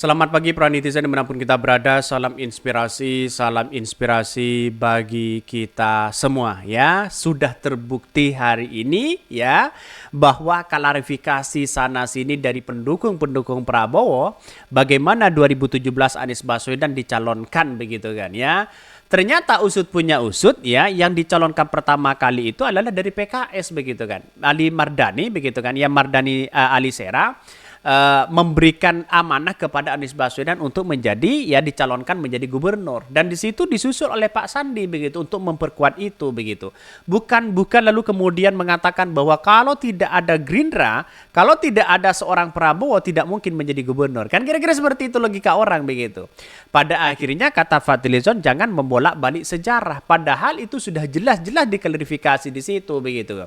Selamat pagi para netizen dimanapun kita berada, salam inspirasi bagi kita semua ya. Sudah terbukti hari ini ya bahwa klarifikasi sana sini dari pendukung-pendukung Prabowo bagaimana 2017 Anies Baswedan dicalonkan begitu kan ya. Ternyata usut punya usut ya, yang dicalonkan pertama kali itu adalah dari PKS begitu kan. Ali Mardani begitu kan, ya Mardani Alisera memberikan amanah kepada Anies Baswedan untuk dicalonkan menjadi gubernur, dan di situ disusul oleh Pak Sandi begitu untuk memperkuat itu begitu. Bukan lalu kemudian mengatakan bahwa kalau tidak ada Gerindra, kalau tidak ada seorang Prabowo tidak mungkin menjadi gubernur. Kan kira-kira seperti itu logika orang begitu. Pada akhirnya kata Fadlizon, jangan membolak-balik sejarah, padahal itu sudah jelas-jelas diklarifikasi di situ begitu.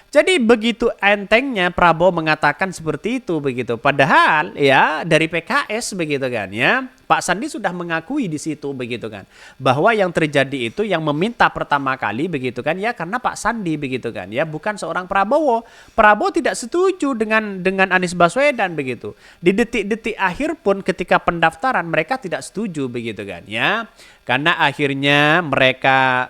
Jadi begitu entengnya Prabowo mengatakan seperti itu begitu. Padahal ya dari PKS begitu kan ya. Pak Sandi sudah mengakui di situ begitu kan, bahwa yang terjadi itu yang meminta pertama kali begitu kan ya karena Pak Sandi begitu kan ya, bukan seorang Prabowo. Prabowo tidak setuju dengan Anies Baswedan begitu. Di detik-detik akhir pun ketika pendaftaran mereka tidak setuju begitu kan ya. Karena akhirnya mereka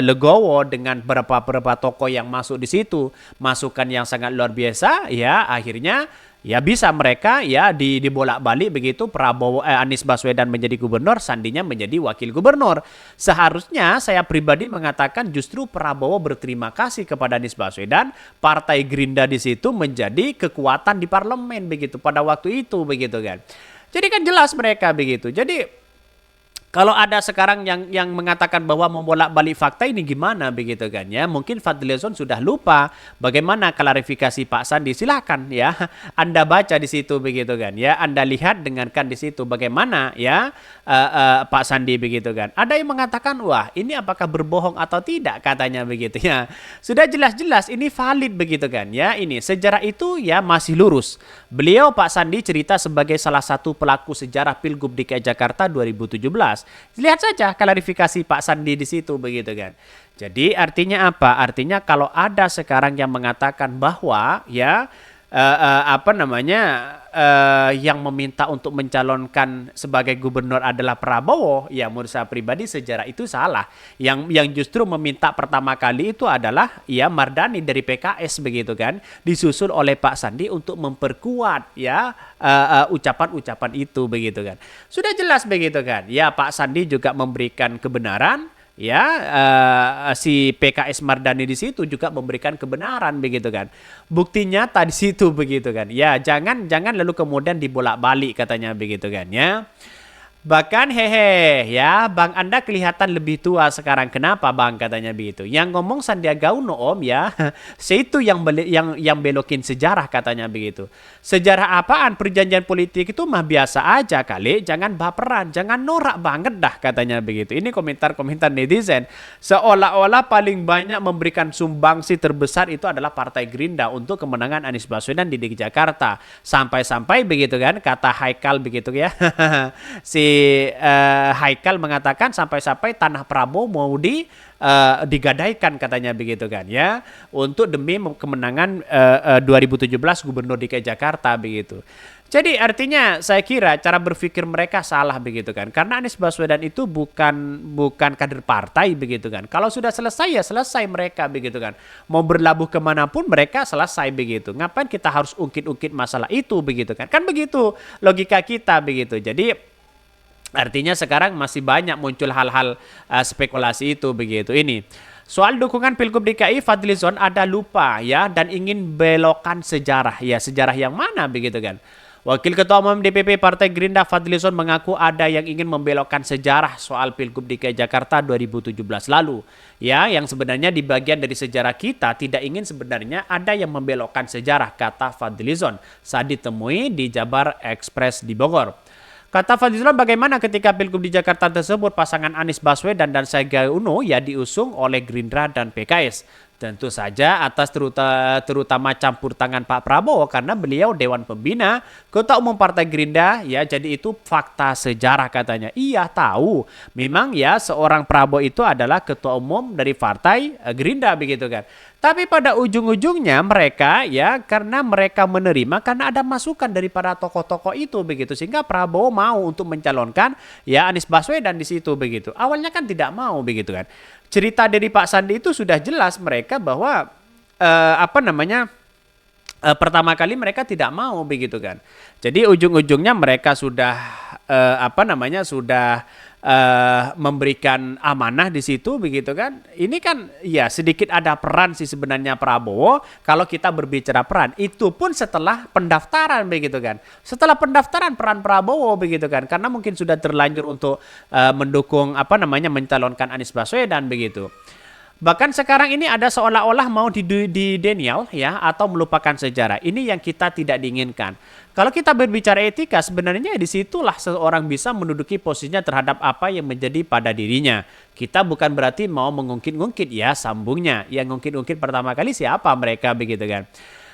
legowo dengan beberapa tokoh yang masuk di situ, masukan yang sangat luar biasa ya, akhirnya ya bisa mereka ya dibolak-balik begitu, Anies Baswedan menjadi gubernur, Sandinya menjadi wakil gubernur. Seharusnya saya pribadi mengatakan justru Prabowo berterima kasih kepada Anies Baswedan, Partai Gerindra di situ menjadi kekuatan di parlemen begitu pada waktu itu begitu kan. Jadi kan jelas mereka begitu. Jadi kalau ada sekarang yang mengatakan bahwa membolak-balik fakta ini gimana begitu kan ya. Mungkin Fadlizon sudah lupa bagaimana klarifikasi Pak Sandi. Silakan ya Anda baca di situ begitu kan ya. Anda lihat, dengarkan di situ bagaimana ya Pak Sandi begitu kan. Ada yang mengatakan wah ini apakah berbohong atau tidak katanya begitu ya. Sudah jelas-jelas ini valid begitu kan ya. Ini sejarah itu ya masih lurus. Beliau Pak Sandi cerita sebagai salah satu pelaku sejarah Pilgub DKI Jakarta 2017. Lihat saja klarifikasi Pak Sandi di situ begitu kan. Jadi artinya apa? Artinya kalau ada sekarang yang mengatakan bahwa ya yang meminta untuk mencalonkan sebagai gubernur adalah Prabowo, ya menurut saya pribadi sejarah itu salah. Yang justru meminta pertama kali itu adalah ya Mardani dari PKS begitu kan, disusul oleh Pak Sandi untuk memperkuat ya ucapan-ucapan itu begitu kan. Sudah jelas begitu kan. Ya Pak Sandi juga memberikan kebenaran. Ya si PKS Mardani di situ juga memberikan kebenaran begitu kan. Bukti nyata di situ begitu kan. Ya jangan lalu kemudian dibolak-balik katanya begitu kan ya. Bahkan hehe ya Bang, Anda kelihatan lebih tua sekarang. Kenapa Bang katanya begitu. Yang ngomong Sandiaga Uno Om ya. Itu yang belokin sejarah katanya begitu. Sejarah apaan? Perjanjian politik itu mah biasa aja kali. Jangan baperan, jangan norak banget dah katanya begitu. Ini komentar-komentar netizen. Seolah-olah paling banyak memberikan sumbangsi terbesar itu adalah Partai Gerindra untuk kemenangan Anies Baswedan di DKI Jakarta. Sampai-sampai begitu kan kata Haikal begitu ya. Si Haikal mengatakan sampai-sampai tanah Prabowo mau digadaikan katanya begitu kan ya, untuk demi kemenangan 2017 Gubernur DKI Jakarta begitu. Jadi artinya saya kira cara berpikir mereka salah begitu kan, karena Anies Baswedan itu bukan kader partai begitu kan. Kalau sudah selesai ya selesai mereka begitu kan, mau berlabuh kemanapun mereka selesai begitu. Ngapain kita harus ungkit-ungkit masalah itu begitu kan begitu logika kita begitu. Jadi artinya sekarang masih banyak muncul hal-hal spekulasi itu begitu. Ini soal dukungan Pilgub DKI, Fadlizon ada lupa ya dan ingin belokkan sejarah. Ya sejarah yang mana begitu kan. Wakil Ketua Umum DPP Partai Gerindra Fadlizon mengaku ada yang ingin membelokkan sejarah soal Pilgub DKI Jakarta 2017 lalu. Ya, yang sebenarnya di bagian dari sejarah kita tidak ingin sebenarnya ada yang membelokkan sejarah, kata Fadlizon saat ditemui di Jabar Express di Bogor. Kata Fadlizon, bagaimana ketika Pilgub di Jakarta tersebut pasangan Anies Baswedan dan Sandiaga Uno ya diusung oleh Gerindra dan PKS. Tentu saja atas terutama campur tangan Pak Prabowo karena beliau Dewan Pembina Ketua Umum Partai Gerindra ya, jadi itu fakta sejarah katanya. Iya tahu, memang ya seorang Prabowo itu adalah Ketua Umum dari Partai Gerindra begitu kan. Tapi pada ujung-ujungnya mereka ya karena mereka menerima karena ada masukan daripada tokoh-tokoh itu begitu sehingga Prabowo mau untuk mencalonkan ya Anies Baswedan di situ begitu. Awalnya kan tidak mau begitu kan. Cerita dari Pak Sandi itu sudah jelas mereka bahwa pertama kali mereka tidak mau begitu kan. Jadi ujung-ujungnya mereka sudah memberikan amanah di situ begitu kan. Ini kan ya sedikit ada peran sih sebenarnya Prabowo kalau kita berbicara peran. Itu pun setelah pendaftaran begitu kan. Setelah pendaftaran peran Prabowo begitu kan. Karena mungkin sudah terlanjur untuk mendukung mencalonkan Anies Baswedan begitu. Bahkan sekarang ini ada seolah-olah mau di denial ya atau melupakan sejarah. Ini yang kita tidak diinginkan. Kalau kita berbicara etika sebenarnya disitulah seorang bisa menduduki posisinya terhadap apa yang menjadi pada dirinya. Kita bukan berarti mau mengungkit-ungkit ya sambungnya. Yang ngungkit-ungkit pertama kali siapa mereka begitu kan.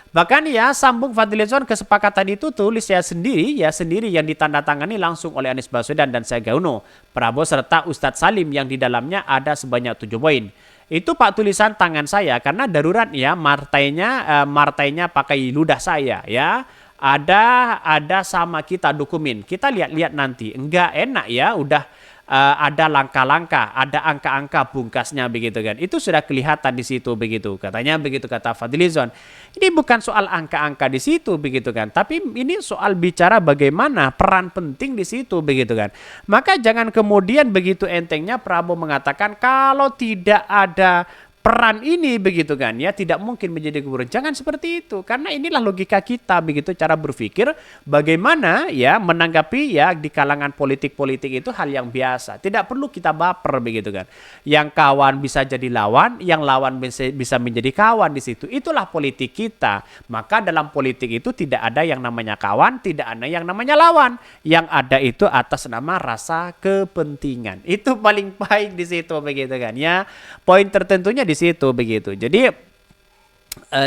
Bahkan ya sambung Fadlizon kesepakatan itu tulis sendiri yang ditandatangani langsung oleh Anies Baswedan dan Sandiaga Uno, Prabowo serta Ustadz Salim yang di dalamnya ada sebanyak 7 poin. Itu Pak tulisan tangan saya karena darurat ya martainya pakai ludah saya ya. Ada sama kita dokumen. Kita lihat-lihat nanti. Enggak enak ya udah ada langkah-langkah, ada angka-angka bungkasnya begitu kan. Itu sudah kelihatan di situ begitu. Katanya begitu kata Fadlizon. Ini bukan soal angka-angka di situ begitu kan. Tapi ini soal bicara bagaimana peran penting di situ begitu kan. Maka jangan kemudian begitu entengnya Prabowo mengatakan kalau tidak ada peran ini begitu kan ya tidak mungkin menjadi gubernur. Jangan seperti itu karena inilah logika kita begitu cara berpikir bagaimana ya menanggapi ya di kalangan politik-politik itu hal yang biasa. Tidak perlu kita baper begitu kan. Yang kawan bisa jadi lawan, yang lawan bisa menjadi kawan di situ. Itulah politik kita. Maka dalam politik itu tidak ada yang namanya kawan, tidak ada yang namanya lawan. Yang ada itu atas nama rasa kepentingan. Itu paling baik di situ begitu kan ya. Poin tertentunya di situ begitu. Jadi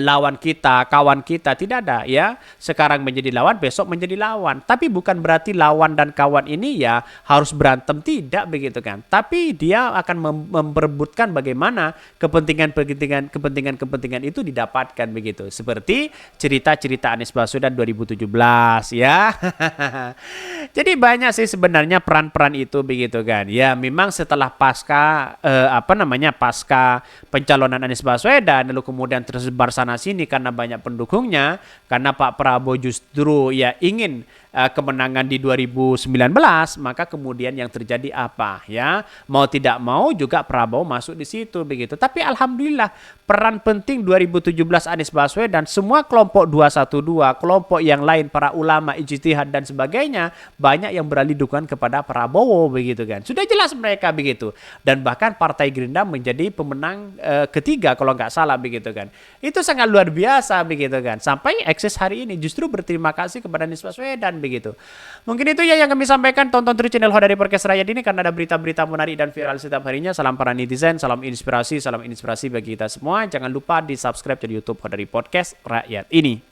lawan kita, kawan kita tidak ada ya. Sekarang menjadi lawan, besok menjadi lawan. Tapi bukan berarti lawan dan kawan ini ya harus berantem, tidak begitu kan. Tapi dia akan memperebutkan bagaimana kepentingan itu didapatkan begitu. Seperti cerita-cerita Anies Baswedan 2017 ya. Jadi banyak sih sebenarnya peran-peran itu begitu kan. Ya memang setelah pasca pasca pencalonan Anies Baswedan lalu kemudian tersebar sana sini karena banyak pendukungnya, karena Pak Prabowo justru ya ingin kemenangan di 2019, maka kemudian yang terjadi apa ya? Mau tidak mau juga Prabowo masuk di situ begitu. Tapi alhamdulillah peran penting 2017 Anies Baswedan, semua kelompok 212, kelompok yang lain, para ulama, ijtihad dan sebagainya, banyak yang beralih dukungan kepada Prabowo begitu kan. Sudah jelas mereka begitu. Dan bahkan Partai Gerindra menjadi pemenang ketiga kalau nggak salah begitu kan. Itu sangat luar biasa begitu kan. Sampai eksis hari ini justru berterima kasih kepada Anies Baswedan begitu. Mungkin itu ya yang kami sampaikan. Tonton terus channel Hodari Podcast Rakyat ini karena ada berita-berita menarik dan viral setiap harinya. Salam para netizen, salam inspirasi bagi kita semua. Jangan lupa di subscribe di YouTube Hodari Podcast Rakyat ini.